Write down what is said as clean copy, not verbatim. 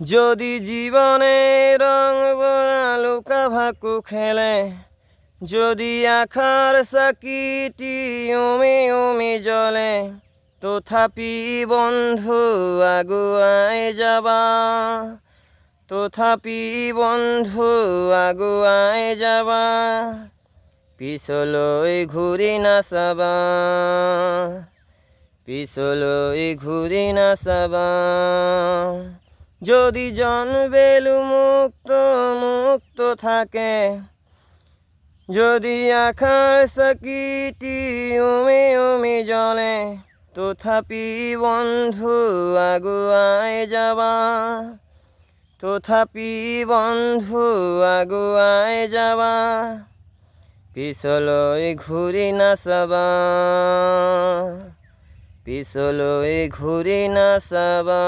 যদি জীবনে রং ভরা লুকা ভাকু খেলে, যদি আখার সাকিটি ওমে ওমে জ্বলে, তথাপি বন্ধু আগুয়াই যাবা, তথাপি বন্ধু আগুয়াই যাবা, পিছলৈ ঘূৰি নাচাবা, পিছলৈ ঘূৰি নাচাবা। যদি জনবেলু মুক্ত মুক্ত থাকে, যদি আখার সাকিটি ওমে ওমে জ্বলে, তথাপি বন্ধু আগুয়াই যাবা, তথাপি বন্ধু আগুয়াই যাবা, পিছলৈ ঘূৰি নাচাবা, পিছলৈ ঘূৰি নাচাবা।